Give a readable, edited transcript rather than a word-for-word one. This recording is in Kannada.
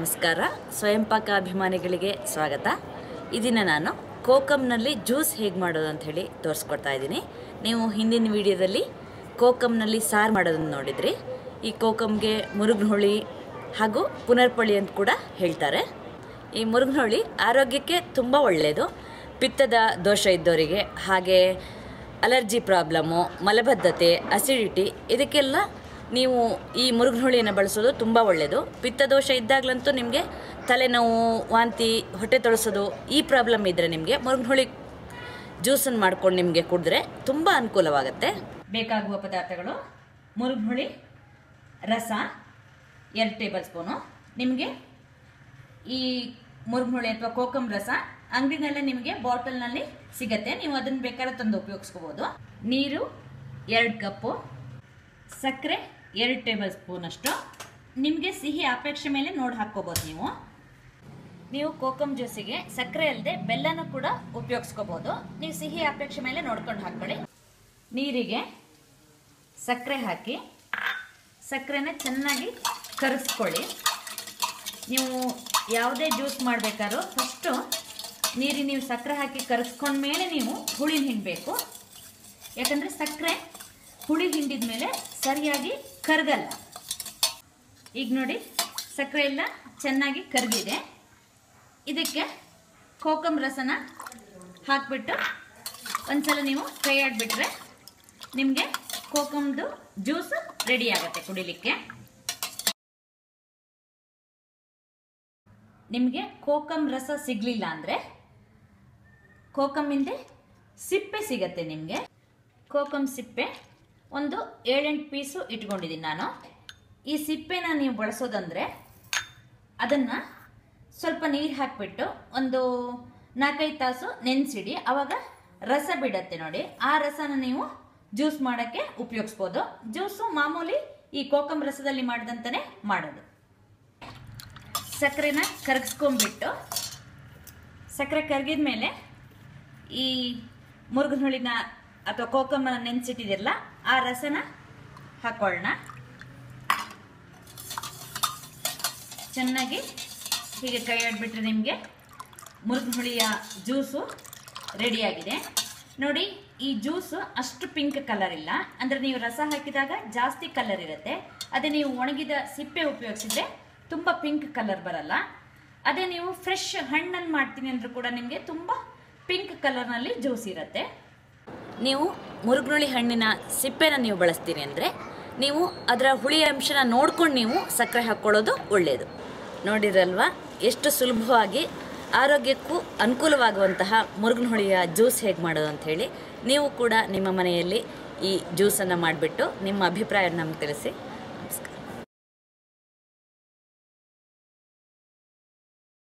ನಮಸ್ಕಾರ. ಸ್ವಯಂ ಪಾಕ ಅಭಿಮಾನಿಗಳಿಗೆ ಸ್ವಾಗತ. ಈ ದಿನ ನಾನು ಕೋಕಮ್ನಲ್ಲಿ ಜ್ಯೂಸ್ ಹೇಗೆ ಮಾಡೋದು ಅಂತ ಹೇಳಿ ತೋರಿಸ್ಕೊಡ್ತಾ ಇದ್ದೀನಿ. ನೀವು ಹಿಂದಿನ ವಿಡಿಯೋದಲ್ಲಿ ಕೋಕಮ್ನಲ್ಲಿ ಸಾರು ಮಾಡೋದನ್ನು ನೋಡಿದ್ರಿ. ಈ ಕೋಕಮ್ಗೆ ಮುರುಗ್ನಹುಳಿ ಹಾಗೂ ಪುನರ್ಪಳಿ ಅಂತ ಕೂಡ ಹೇಳ್ತಾರೆ. ಈ ಮುರುಗ್ನಹುಳಿ ಆರೋಗ್ಯಕ್ಕೆ ತುಂಬ ಒಳ್ಳೆಯದು. ಪಿತ್ತದ ದೋಷ ಇದ್ದವರಿಗೆ, ಹಾಗೆ ಅಲರ್ಜಿ ಪ್ರಾಬ್ಲಮ್ಮು, ಮಲಬದ್ಧತೆ, ಅಸಿಡಿಟಿ ಇದಕ್ಕೆಲ್ಲ ನೀವು ಈ ಮುರುಗ್ನಹುಳಿಯನ್ನು ಬಳಸೋದು ತುಂಬ ಒಳ್ಳೆಯದು. ಪಿತ್ತದೋಷ ಇದ್ದಾಗಲಂತೂ ನಿಮಗೆ ತಲೆನೋವು, ವಾಂತಿ, ಹೊಟ್ಟೆ ತೊಳಸೋದು ಈ ಪ್ರಾಬ್ಲಮ್ ಇದ್ದರೆ ನಿಮಗೆ ಮುರುಗ್ನಹುಳಿ ಜ್ಯೂಸನ್ನು ಮಾಡ್ಕೊಂಡು ನಿಮಗೆ ಕುಡಿದ್ರೆ ತುಂಬ ಅನುಕೂಲವಾಗುತ್ತೆ. ಬೇಕಾಗುವ ಪದಾರ್ಥಗಳು: ಮುರುಗ್ನಹುಳಿ ರಸ 2 ಟೇಬಲ್ ಸ್ಪೂನು. ನಿಮಗೆ ಈ ಮುರುಗ್ನಹುಳಿ ಅಥವಾ ಕೋಕಮ್ ರಸ ಅಂಗಡಿನಲ್ಲೇ ನಿಮಗೆ ಬಾಟಲ್ನಲ್ಲಿ ಸಿಗತ್ತೆ. ನೀವು ಅದನ್ನು ಬೇಕಾದ್ರೆ ತಂದು ಉಪಯೋಗಿಸ್ಕೋಬೋದು. ನೀರು 2 ಕಪ್ಪು, ಸಕ್ಕರೆ 2 ಟೇಬಲ್ ಸ್ಪೂನ್ ಅಷ್ಟು. ನಿಮಗೆ ಸಿಹಿ ಅಪೇಕ್ಷೆ ಮೇಲೆ ನೋಡಿ ಹಾಕ್ಕೋಬೋದು. ನೀವು ಕೋಕಮ್ ಜ್ಯೂಸಿಗೆ ಸಕ್ಕರೆ ಅಲ್ಲದೆ ಬೆಲ್ಲನೂ ಕೂಡ ಉಪಯೋಗಿಸ್ಕೋಬೋದು. ನೀವು ಸಿಹಿ ಅಪೇಕ್ಷೆ ಮೇಲೆ ನೋಡ್ಕೊಂಡು ಹಾಕ್ಕೊಳ್ಳಿ. ನೀರಿಗೆ ಸಕ್ಕರೆ ಹಾಕಿ ಸಕ್ಕರೆನ ಚೆನ್ನಾಗಿ ಕರಗಿಸ್ಕೊಳ್ಳಿ. ನೀವು ಯಾವುದೇ ಜ್ಯೂಸ್ ಮಾಡಬೇಕಾದ್ರೂ ಫಸ್ಟು ನೀರಿಗೆ ನೀವು ಸಕ್ಕರೆ ಹಾಕಿ ಕರಗಿಸ್ಕೊಂಡ್ಮೇಲೆ ನೀವು ಹುಳಿ ಹಿಂಡಬೇಕು. ಯಾಕಂದರೆ ಸಕ್ಕರೆ ಹುಳಿ ಹಿಂಡಿದ ಮೇಲೆ ಸರಿಯಾಗಿ ಕರಗಲ್ಲ. ಈಗ ನೋಡಿ, ಸಕ್ಕರೆ ಎಲ್ಲ ಚೆನ್ನಾಗಿ ಕರಗಿದೆ. ಇದಕ್ಕೆ ಕೋಕಮ್ ರಸನ ಹಾಕಿಬಿಟ್ಟು ಒಂದ್ಸಲ ನೀವು ಕೈ ಆಡಿಬಿಟ್ರೆ ನಿಮಗೆ ಕೋಕಮ್ದು ಜ್ಯೂಸ್ ರೆಡಿ ಆಗುತ್ತೆ ಕುಡಿಲಿಕ್ಕೆ. ನಿಮಗೆ ಕೋಕಮ್ ರಸ ಸಿಗಲಿಲ್ಲ ಅಂದರೆ ಕೋಕಮ್ಮಿಂದ ಸಿಪ್ಪೆ ಸಿಗತ್ತೆ. ನಿಮಗೆ ಕೋಕಮ್ ಸಿಪ್ಪೆ ಒಂದು 7-8 ಪೀಸು ಇಟ್ಕೊಂಡಿದ್ದೀನಿ ನಾನು. ಈ ಸಿಪ್ಪೆನ ನೀವು ಬಳಸೋದಂದರೆ ಅದನ್ನು ಸ್ವಲ್ಪ ನೀರು ಹಾಕಿಬಿಟ್ಟು ಒಂದು 4-5 ತಾಸು ನೆನೆಸಿಡಿ. ಆವಾಗ ರಸ ಬಿಡತ್ತೆ ನೋಡಿ. ಆ ರಸನ ನೀವು ಜ್ಯೂಸ್ ಮಾಡೋಕ್ಕೆ ಉಪಯೋಗಿಸ್ಬೋದು. ಜ್ಯೂಸು ಮಾಮೂಲಿ ಈ ಕೋಕಮ್ ರಸದಲ್ಲಿ ಮಾಡಿದಂತಲೇ ಮಾಡೋದು. ಸಕ್ಕರೆನ ಕರಗಿಸ್ಕೊಂಡ್ಬಿಟ್ಟು, ಸಕ್ಕರೆ ಕರಗಿದ ಮೇಲೆ ಈ ಮುರುಗ್ನಹುಳಿನ ಅಥವಾ ಕೋಕಮ್ಮನ ನೆನೆಸಿಟ್ಟಿದಿರಲ್ಲ ಆ ರಸನ ಹಾಕೊಳ್ಳೋಣ. ಚೆನ್ನಾಗಿ ಹೀಗೆ ಕೈ ಆಡಿಬಿಟ್ರೆ ನಿಮಗೆ ಮುರುಗ್ನಹುಳಿಯ ಜ್ಯೂಸು ರೆಡಿಯಾಗಿದೆ. ನೋಡಿ, ಈ ಜ್ಯೂಸು ಅಷ್ಟು ಪಿಂಕ್ ಕಲರ್ ಇಲ್ಲ. ಅಂದರೆ ನೀವು ರಸ ಹಾಕಿದಾಗ ಜಾಸ್ತಿ ಕಲರ್ ಇರುತ್ತೆ. ಅದೇ ನೀವು ಒಣಗಿದ ಸಿಪ್ಪೆ ಉಪಯೋಗಿಸಿದ್ರೆ ತುಂಬ ಪಿಂಕ್ ಕಲರ್ ಬರಲ್ಲ. ಅದೇ ನೀವು ಫ್ರೆಶ್ ಹಣ್ಣಲ್ಲಿ ಮಾಡ್ತೀನಿ ಅಂದರೂ ಕೂಡ ನಿಮಗೆ ತುಂಬ ಪಿಂಕ್ ಕಲರ್ನಲ್ಲಿ ಜ್ಯೂಸ್ ಇರುತ್ತೆ. ನೀವು ಮುರುಗ್ನಹುಳಿ ಹಣ್ಣಿನ ಸಿಪ್ಪೆನ ನೀವು ಬಳಸ್ತೀರಿ ಅಂದರೆ ನೀವು ಅದರ ಹುಳಿ ಅಂಶನ ನೋಡ್ಕೊಂಡು ನೀವು ಸಕ್ಕರೆ ಹಾಕ್ಕೊಳ್ಳೋದು ಒಳ್ಳೆಯದು. ನೋಡಿರಲ್ವಾ ಎಷ್ಟು ಸುಲಭವಾಗಿ ಆರೋಗ್ಯಕ್ಕೂ ಅನುಕೂಲವಾಗುವಂತಹ ಮುರುಗ್ನಹುಳಿಯ ಜ್ಯೂಸ್ ಹೇಗೆ ಮಾಡೋದು ಅಂಥೇಳಿ. ನೀವು ಕೂಡ ನಿಮ್ಮ ಮನೆಯಲ್ಲಿ ಈ ಜ್ಯೂಸನ್ನು ಮಾಡಿಬಿಟ್ಟು ನಿಮ್ಮ ಅಭಿಪ್ರಾಯ ನಮ್ಗೆ ತಿಳಿಸಿ. ನಮಸ್ಕಾರ.